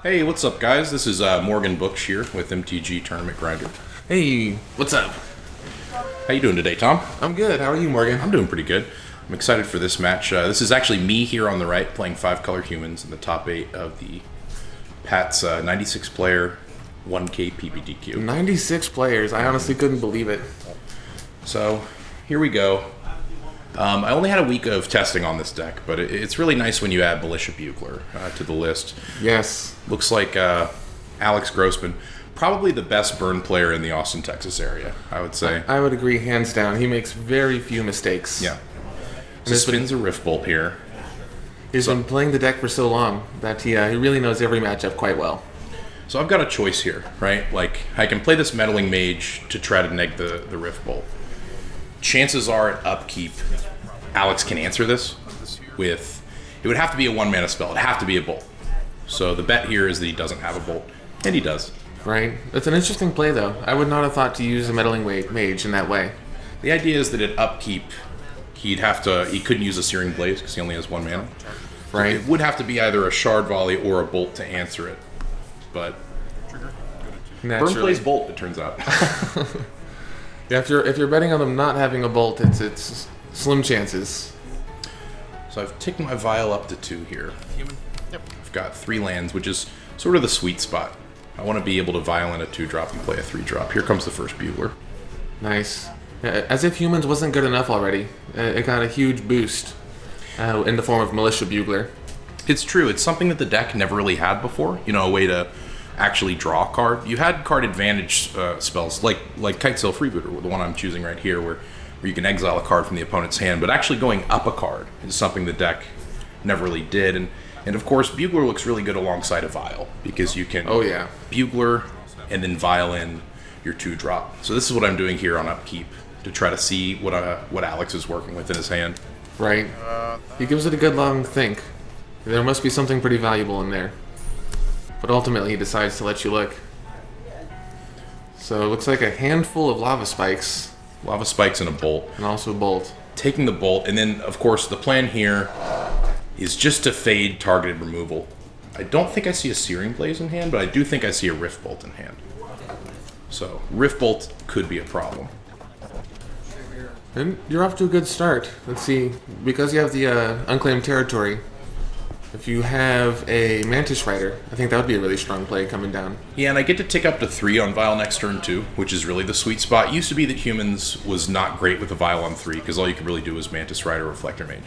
Hey, what's up, guys? This is Morgan Books here with MTG Tournament Grinder. Hey, what's up? How you doing today, Tom? I'm good. How are you, Morgan? I'm doing pretty good. I'm excited for this match. This is actually me here on the right playing 5-color humans in the top 8 of the Pat's 96-player 1K PPTQ. 96 players. I honestly couldn't believe it. So, here we go. I only had a week of testing on this deck, but it's really nice when you add Militia Bugler to the list. Yes. Looks like Alex Grossman, probably the best burn player in the Austin, Texas area, I would say. I would agree, hands down. He makes very few mistakes. Yeah. So spins a Rift Bolt here. He's been playing the deck for so long that he really knows every matchup quite well. So I've got a choice here, right? Like, I can play this Meddling Mage to try to neg the Rift Bolt. Chances are at upkeep, Alex can answer this with... It would have to be a 1-mana spell. It'd have to be a Bolt. So the bet here is that he doesn't have a Bolt. And he does. Right. It's an interesting play, though. I would not have thought to use a Meddling Mage in that way. The idea is that at upkeep, he couldn't use a Searing Blaze because he only has 1 mana. Right. So it would have to be either a Shard Volley or a Bolt to answer it. But Burn plays Bolt, it turns out. Yeah, if you're betting on them not having a Bolt, it's slim chances. So I've taken my Vial up to 2 here. I've got 3 lands, which is sort of the sweet spot. I want to be able to Vial in a 2-drop and play a 3-drop. Here comes the first Bugler. Nice. As if Humans wasn't good enough already. It got a huge boost in the form of Militia Bugler. It's true. It's something that the deck never really had before. You know, a way to actually draw a card. You had card advantage spells like Kitesail Freebooter, the one I'm choosing right here, where you can exile a card from the opponent's hand, but actually going up a card is something the deck never really did. And of course, Bugler looks really good alongside a Vial, because you can Bugler and then Vial in your 2-drop. So this is what I'm doing here on upkeep to try to see what Alex is working with in his hand. Right. He gives it a good long think. There must be something pretty valuable in there. But ultimately, he decides to let you look. So it looks like a handful of Lava Spikes. Lava Spikes and a Bolt. And also a Bolt. Taking the Bolt, and then, of course, the plan here is just to fade targeted removal. I don't think I see a Searing Blaze in hand, but I do think I see a Rift Bolt in hand. So, Rift Bolt could be a problem. And you're off to a good start. Let's see. Because you have the Unclaimed Territory, if you have a Mantis Rider, I think that would be a really strong play coming down. Yeah, and I get to tick up to 3 on Vial next turn too, which is really the sweet spot. It used to be that Humans was not great with a Vial on 3, because all you could really do was Mantis Rider or Reflector Mage.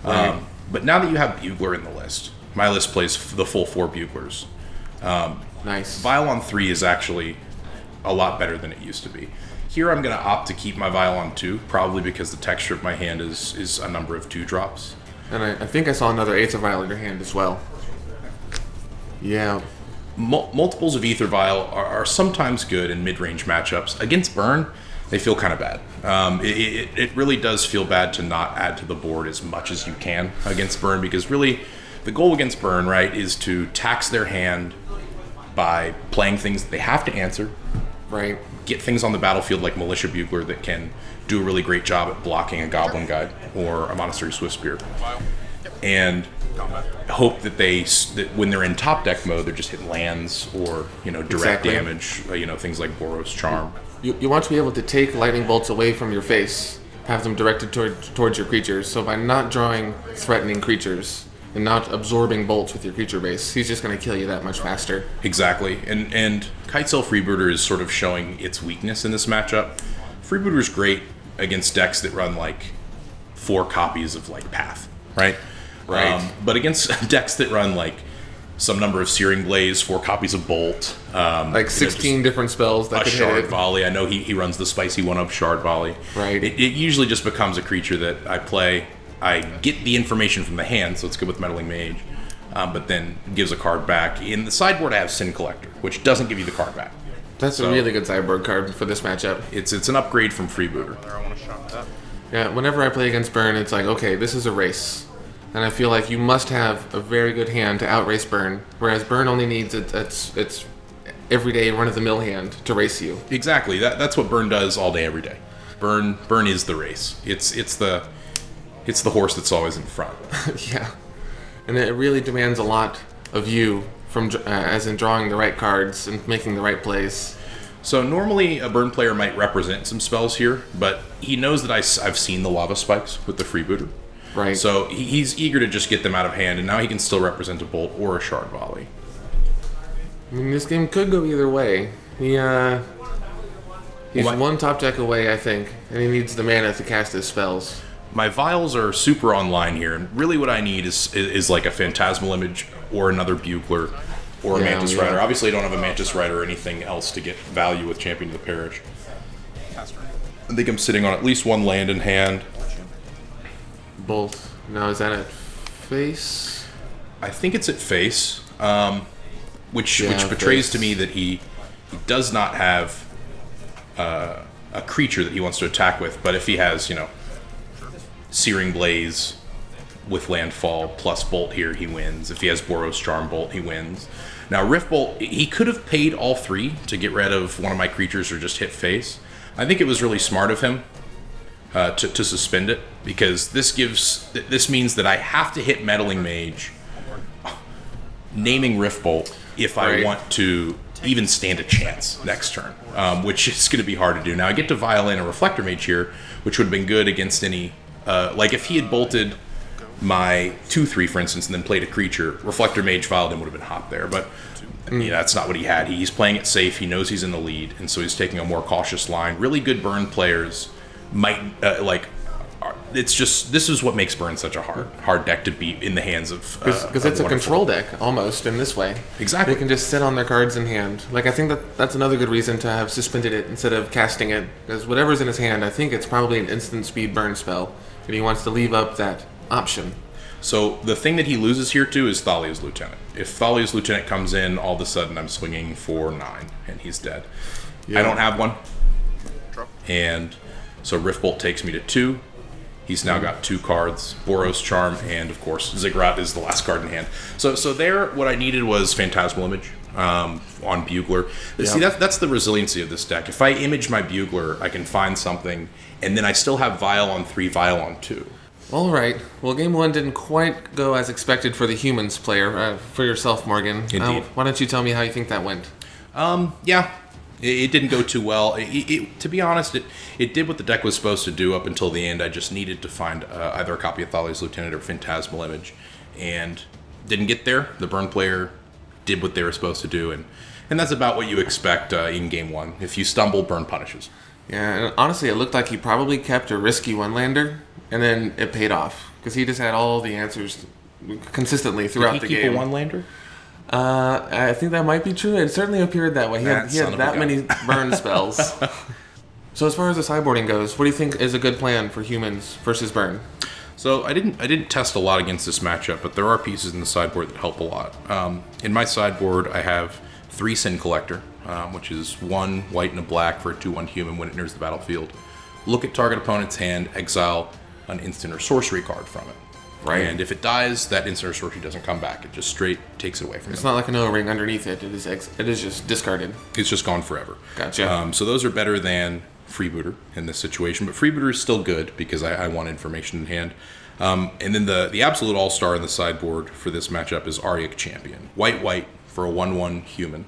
Right. But now that you have Bugler in the list, my list plays the full 4 Buglers. Nice. Vial on 3 is actually a lot better than it used to be. Here I'm going to opt to keep my Vial on 2, probably because the texture of my hand is a number of 2-drops. And I think I saw another Aether Vial in your hand as well. Yeah. Multiples of Aether Vial are sometimes good in mid-range matchups. Against Burn, they feel kind of bad. It really does feel bad to not add to the board as much as you can against Burn, because really the goal against Burn, right, is to tax their hand by playing things that they have to answer. Right. Get things on the battlefield like Militia Bugler that can do a really great job at blocking a Goblin Guide or a Monastery Swiftspear, and hope that that when they're in top deck mode, they're just hitting lands or direct damage, things like Boros Charm. You want to be able to take lightning bolts away from your face, have them directed towards your creatures. So by not drawing threatening creatures and not absorbing bolts with your creature base, he's just going to kill you that much faster. Exactly, and Kitesail Freebooter is sort of showing its weakness in this matchup. Freebooter's great against decks that run like 4 copies of like Path, right? Right. But against decks that run like some number of Searing Blaze, 4 copies of Bolt, like 16 different spells that could hit Shard it. Volley. I know he runs the spicy 1-up Shard Volley. Right. It usually just becomes a creature that I play. I get the information from the hand, so it's good with Meddling Mage, but then gives a card back. In the sideboard, I have Sin Collector, which doesn't give you the card back. That's a really good sideboard card for this matchup. It's an upgrade from Freebooter. Yeah, whenever I play against Burn, it's like, okay, this is a race. And I feel like you must have a very good hand to outrace Burn, whereas Burn only needs its everyday run-of-the-mill hand to race you. Exactly. That's what Burn does all day, every day. Burn is the race. It's the horse that's always in front. Yeah. And it really demands a lot of you from as in drawing the right cards and making the right plays. So normally a burn player might represent some spells here, but he knows that I've seen the lava spikes with the freebooter. Right. So he's eager to just get them out of hand, and now he can still represent a bolt or a shard volley. I mean, this game could go either way. He's one top deck away, I think, and he needs the mana to cast his spells. My vials are super online here, and really what I need is like a Phantasmal Image or another Bugler or a Mantis Rider. Obviously, I don't have a Mantis Rider or anything else to get value with Champion of the Parish. I think I'm sitting on at least one land in hand. Bolt. Now, is that at face? I think it's at face, which betrays to me that he does not have a creature that he wants to attack with. But if he has, Searing Blaze with landfall plus Bolt here, he wins. If he has Boros Charm Bolt, he wins. Now, Rift Bolt, he could have paid all 3 to get rid of one of my creatures or just hit face. I think it was really smart of him to suspend it, because this means that I have to hit Meddling Mage, naming Rift Bolt, if I want to even stand a chance next turn, which is going to be hard to do. Now, I get to Violin a Reflector Mage here, which would have been good against any... like, if he had bolted my 2-3, for instance, and then played a creature, Reflector Mage Violin would have been hot there, but that's not what he had. He's playing it safe, he knows he's in the lead, and so he's taking a more cautious line. Really good burn players might, this is what makes burn such a hard deck to beat in the hands of... Because it's a control deck, almost, in this way. Exactly. They can just sit on their cards in hand. Like, I think that's another good reason to have suspended it instead of casting it, because whatever's in his hand, I think it's probably an instant speed burn spell, and he wants to leave up that option. So the thing that he loses here too is Thalia's Lieutenant. If Thalia's Lieutenant comes in, all of a sudden I'm swinging for 9 and he's dead. Yeah. I don't have one, and so Rift Bolt takes me to 2. He's now got 2 cards, Boros Charm, and of course Ziggurat is the last card in hand. So there, what I needed was Phantasmal Image on Bugler. Yep. See, that's the resiliency of this deck. If I image my Bugler, I can find something, and then I still have Vial on 3, Vial on 2. All right. Well, game 1 didn't quite go as expected for the humans player. For yourself, Morgan. Indeed. Why don't you tell me how you think that went? Yeah. It didn't go too well. To be honest, it did what the deck was supposed to do up until the end. I just needed to find either a copy of Thalia's Lieutenant or Phantasmal Image, and didn't get there. The burn player did what they were supposed to do, and that's about what you expect in game 1. If you stumble, burn punishes. Yeah, and honestly, it looked like he probably kept a risky one-lander, and then it paid off, because he just had all the answers consistently throughout the game. Did he keep a one-lander? I think that might be true. It certainly appeared that way. He had that many burn spells. So as far as the sideboarding goes, what do you think is a good plan for humans versus burn? So I didn't test a lot against this matchup, but there are pieces in the sideboard that help a lot. In my sideboard, I have 3 Sin Collector, which is 1 white and a black for a 2/1 human when it enters the battlefield. Look at target opponent's hand, exile an instant or sorcery card from it. Right. And if it dies, that instant or sorcery doesn't come back. It just straight takes it away from you. It's not like an O-ring underneath it. It is just discarded. It's just gone forever. Gotcha. So those are better than Freebooter in this situation, but Freebooter is still good because I want information in hand. And then the absolute all-star in the sideboard for this matchup is Auric Champion. White for a 1/1 human.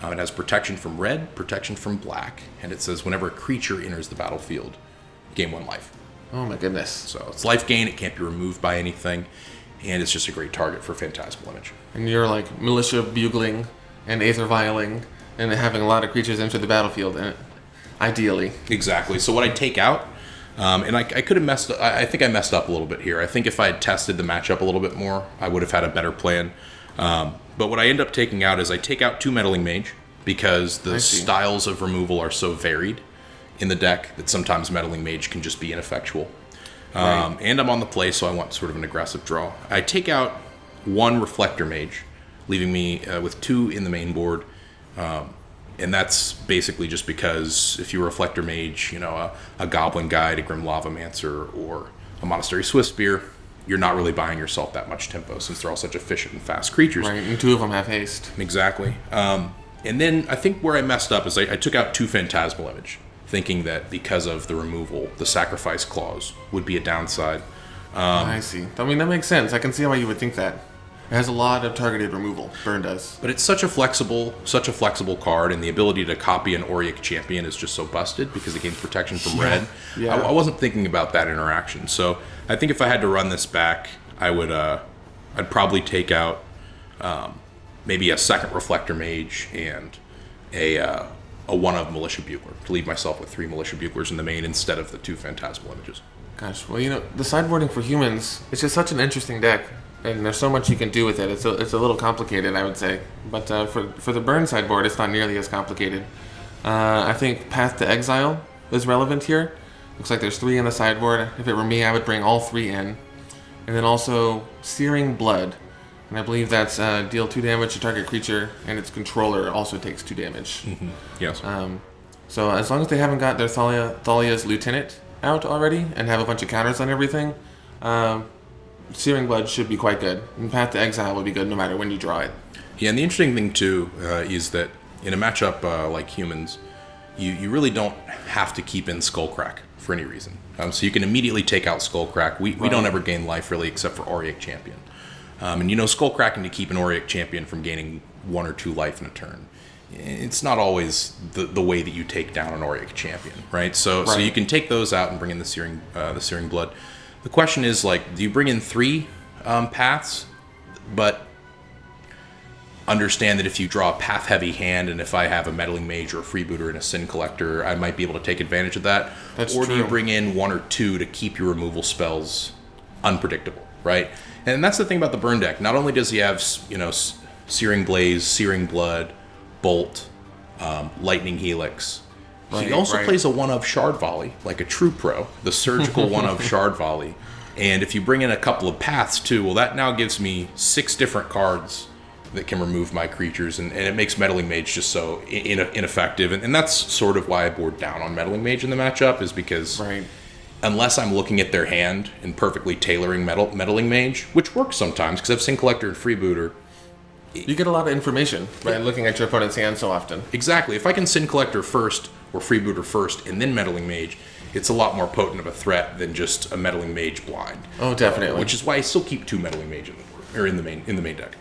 It has protection from red, protection from black, and it says whenever a creature enters the battlefield, gain 1 life. Oh my goodness. So it's life gain, it can't be removed by anything, and it's just a great target for Phantasmal Image. And you're like militia bugling and aether vialing and having a lot of creatures enter the battlefield, and ideally. Exactly. So what I take out, and I could have messed up, I think I messed up a little bit here. I think if I had tested the matchup a little bit more, I would have had a better plan. But what I end up taking out is I take out 2 Meddling Mage, because the styles of removal are so varied in the deck that sometimes Meddling Mage can just be ineffectual. Right. And I'm on the play, so I want sort of an aggressive draw. I take out 1 Reflector Mage, leaving me with 2 in the main board. And that's basically just because if you Reflector Mage, a Goblin Guide, a Grim Lavamancer, or a Monastery Swiftspear, you're not really buying yourself that much tempo since they're all such efficient and fast creatures. Right, and 2 of them have haste. Exactly. And then I think where I messed up is I took out 2 Phantasmal Image, thinking that because of the removal, the sacrifice clause would be a downside. I see. I mean, that makes sense. I can see why you would think that. It has a lot of targeted removal. Burn does. But it's such a flexible card, and the ability to copy an Auric champion is just so busted because it gains protection from red. Yeah. I wasn't thinking about that interaction. So I think if I had to run this back, I would I'd probably take out maybe a second Reflector Mage and a one of Militia Bugler to leave myself with 3 Militia Buglers in the main instead of the 2 Phantasmal Images. Gosh, well, the sideboarding for humans, it's just such an interesting deck, and there's so much you can do with it. It's a little complicated, I would say. But for the burn sideboard, it's not nearly as complicated. I think Path to Exile is relevant here. Looks like there's 3 in the sideboard. If it were me, I would bring all 3 in. And then also Searing Blood. And I believe that's deal 2 damage to target creature, and its controller also takes 2 damage. Mm-hmm. Yes. So as long as they haven't got their Thalia's Lieutenant out already and have a bunch of counters on everything, Searing Blood should be quite good. And Path to Exile would be good no matter when you draw it. Yeah, and the interesting thing too is that in a matchup like humans, you really don't have to keep in Skullcrack for any reason. So you can immediately take out Skullcrack. We don't ever gain life really except for Auric Champion. And Skullcracking to keep an Auric Champion from gaining 1 or 2 life in a turn. It's not always the way that you take down an Auric Champion, right? So you can take those out and bring in the Searing Blood. The question is, like, do you bring in 3 paths, but understand that if you draw a path-heavy hand, and if I have a Meddling Mage or a Freebooter and a Sin Collector, I might be able to take advantage of that? That's or true. do you bring in 1 or 2 to keep your removal spells unpredictable, right? And that's the thing about the burn deck. Not only does he have, Searing Blaze, Searing Blood, Bolt, Lightning Helix, he also plays a 1-of Shard Volley, like a true pro, the surgical 1-of Shard Volley. And if you bring in a couple of paths too, well, that now gives me 6 different cards that can remove my creatures, and it makes Meddling Mage just so ineffective. And that's sort of why I board down on Meddling Mage in the matchup, is because unless I'm looking at their hand and perfectly tailoring Meddling Mage, which works sometimes because I've Sin Collector and Freebooter, you get a lot of information by looking at your opponent's hand so often. Exactly. If I can Sin Collector first or Freebooter first and then Meddling Mage, it's a lot more potent of a threat than just a Meddling Mage blind. Oh, definitely. Which is why I still keep 2 Meddling Mage in the main deck.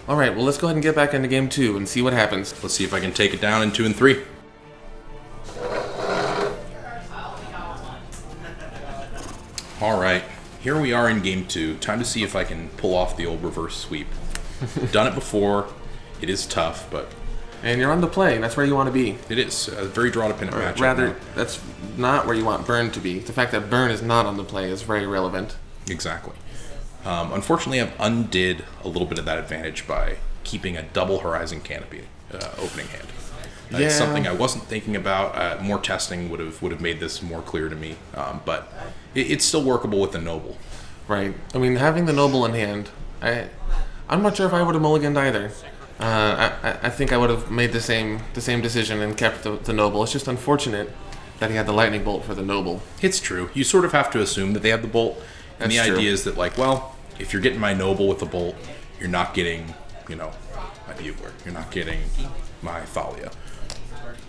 All right, well, let's go ahead and get back into game 2 and see what happens. Let's see if I can take it down in 2 and 3. All right, here we are in game 2. Time to see if I can pull off the old reverse sweep. Done it before. It is tough, but... And you're on the play. That's where you want to be. It is. A very draw-dependent matchup. Rather, that's not where you want Burn to be. The fact that Burn is not on the play is very relevant. Exactly. Unfortunately, I've undid a little bit of that advantage by keeping a double Horizon Canopy opening hand. It's something I wasn't thinking about. More testing would have made this more clear to me. But it's still workable with the Noble. Right. I mean, having the Noble in hand, I'm not sure if I would have mulliganed either. I think I would have made the same decision and kept the Noble. It's just unfortunate that he had the Lightning Bolt for the Noble. It's true. You sort of have to assume that they have the Bolt. And the idea is that, like, well, if you're getting my Noble with the Bolt, you're not getting, my Bugler. You're not getting my Thalia.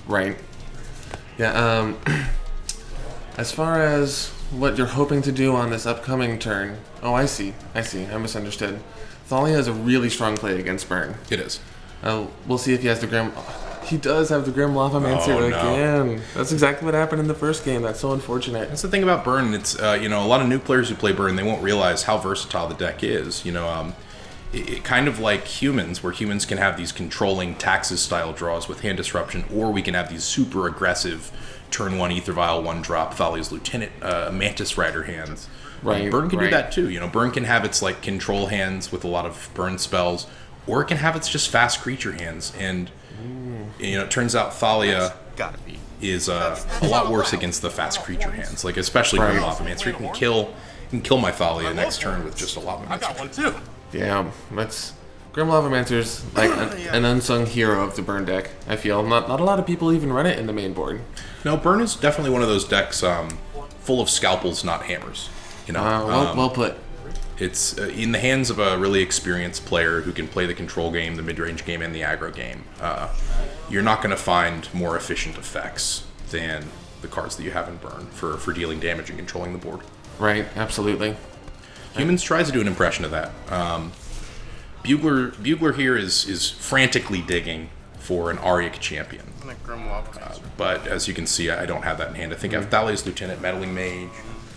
Right. Yeah, as far as what you're hoping to do on this upcoming turn... Oh, I see. I misunderstood. Thalia is a really strong play against Burn. It is. We'll see if he has the Grim... He does have the Grim Lavamancer again. That's exactly what happened in the first game. That's so unfortunate. That's the thing about Burn. It's, a lot of new players who play Burn, they won't realize how versatile the deck is. It kind of like humans, where humans can have these controlling Taxes-style draws with hand disruption, or we can have these super aggressive turn 1 Aether Vial 1-drop Thalia's Lieutenant Mantis Rider hands. Right. Burn can do that too. Burn can have its like control hands with a lot of burn spells, or it can have its just fast creature hands. And it turns out Thalia is a lot worse against the fast creature hands, like especially Grim Lavamancer. You can kill my Thalia next turn with just a Lavamancer. I got one too. Yeah, that's Grim Lavamancer's like an unsung hero of the Burn deck. I feel not a lot of people even run it in the main board. No, Burn is definitely one of those decks full of scalpels, not hammers. Well put. It's in the hands of a really experienced player who can play the control game, the mid-range game, and the aggro game. You're not going to find more efficient effects than the cards that you have in Burn for dealing damage and controlling the board. Right, absolutely. Humans tries to do an impression of that. Bugler here is frantically digging for an Auric champion. But as you can see, I don't have that in hand. I think I have Thalia's Lieutenant, Meddling Mage.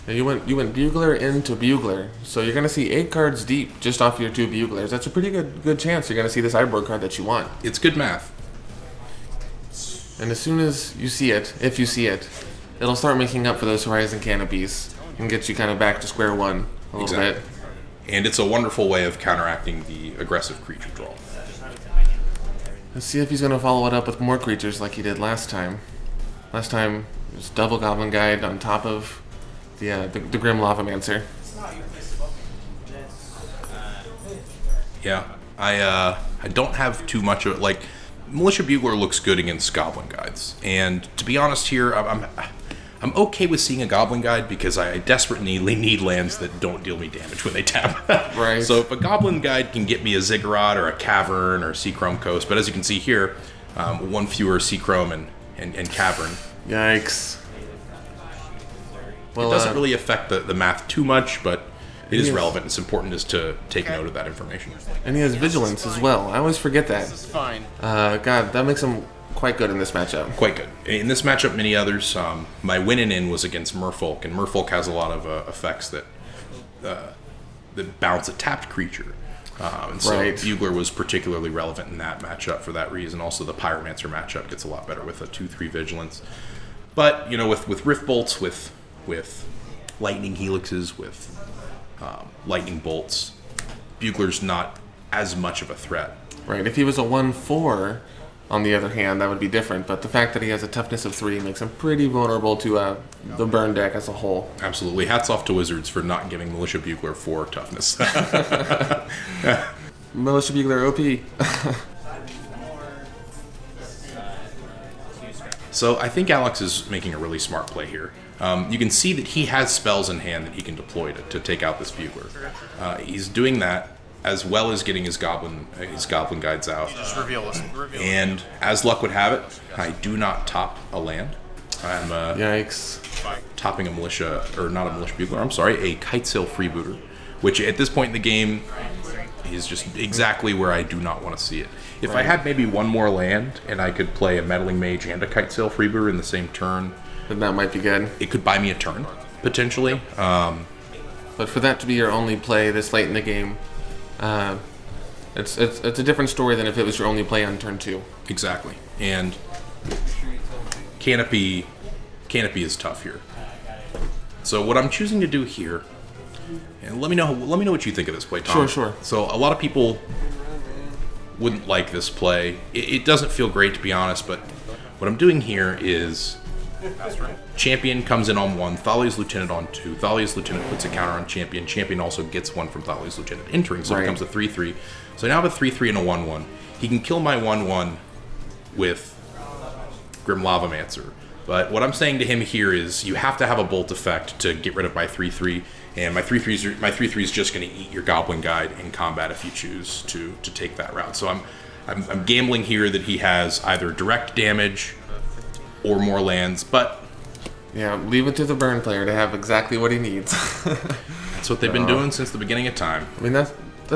And you went Bugler into Bugler, so you're going to see 8 cards deep just off your 2 Buglers. That's a pretty good chance you're going to see the sideboard card that you want. It's good math. And as soon as you see it, if you see it, it'll start making up for those Horizon Canopies and get you kind of back to square one a little bit. And it's a wonderful way of counteracting the aggressive creature draw. Let's see if he's going to follow it up with more creatures like he did last time. Last time, it was double Goblin Guide on top of the Grim Lavamancer. Yeah, I don't have too much of it. Like, Militia Bugler looks good against Goblin Guides. And to be honest here, I'm okay with seeing a Goblin Guide because I desperately need lands that don't deal me damage when they tap. Right. So if a Goblin Guide can get me a Ziggurat or a Cavern or Seachrome Coast, but as you can see here, one fewer Seachrome and Cavern. Yikes. Well, it doesn't really affect the math too much, but it is relevant. It's important is to take note of that information. And he has Vigilance as well. I always forget that. This is fine. God, that makes him quite good in this matchup. Quite good. In this matchup, many others, my win-in was against Merfolk, and Merfolk has a lot of effects that bounce a tapped creature. And so Bugler was particularly relevant in that matchup for that reason. Also, the Pyromancer matchup gets a lot better with a 2/3 Vigilance. But, with Rift Bolts, with Lightning Helixes, with Lightning Bolts, Bugler's not as much of a threat. Right. If he was a 1/4, on the other hand, that would be different. But the fact that he has a toughness of 3 makes him pretty vulnerable to the burn deck as a whole. Absolutely. Hats off to Wizards for not giving Militia Bugler 4 toughness. Militia Bugler OP. So I think Alex is making a really smart play here. You can see that he has spells in hand that he can deploy to take out this Bugler. He's doing that as well as getting his Goblin Guides out. Just reveal this. And as luck would have it, I do not top a land. I'm Yikes. topping a Militia, or not a Militia Bugler, I'm sorry, a Kitesail Freebooter, which at this point in the game is just exactly where I do not want to see it. If I had maybe one more land and I could play a Meddling Mage and a Kitesail Freebooter in the same turn, Then that might be good. it could buy me a turn, potentially. But for that to be your only play this late in the game, it's a different story than if it was your only play on turn 2. Exactly. And Canopy is tough here. So what I'm choosing to do here, and let me know what you think of this play, Tom. Sure. So a lot of people wouldn't like this play. It doesn't feel great, to be honest, but what I'm doing here is Champion comes in on 1, Thalia's Lieutenant on 2. Thalia's Lieutenant puts a counter on Champion. Champion also gets 1 from Thalia's Lieutenant entering, so it becomes a 3/3. So now I have a 3/3 and a 1/1. He can kill my 1/1 with Grim Lavamancer. But what I'm saying to him here is you have to have a bolt effect to get rid of my 3/3, and my 3/3 is just going to eat your Goblin Guide in combat if you choose to take that route. So I'm gambling here that he has either direct damage or more lands, but Yeah, leave it to the burn player to have exactly what he needs. that's what they've been doing since the beginning of time. I mean, that's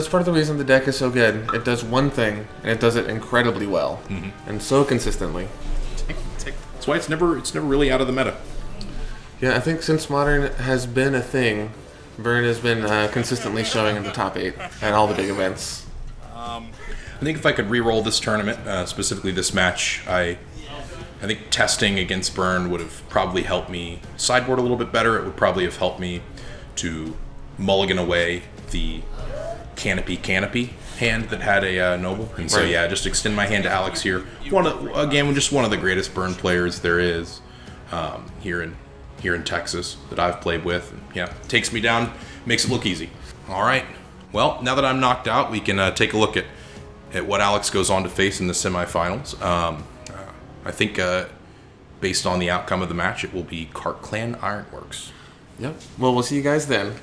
part of the reason the deck is so good. It does one thing, and it does it incredibly well, and so consistently. That's why it's never really out of the meta. Yeah, I think since Modern has been a thing, Burn has been consistently showing in the top 8 at all the big events. I think if I could re-roll this tournament, specifically this match, I think testing against Burn would have probably helped me sideboard a little bit better. It would probably have helped me to mulligan away the Canopy hand that had a Noble. And so, yeah, just extend my hand to Alex here. Just one of the greatest Burn players there is here in Texas that I've played with. And, yeah, takes me down, makes it look easy. All right. Well, now that I'm knocked out, we can take a look at what Alex goes on to face in the semifinals. I think based on the outcome of the match, it will be Cart Clan Ironworks. Yep. Well, we'll see you guys then.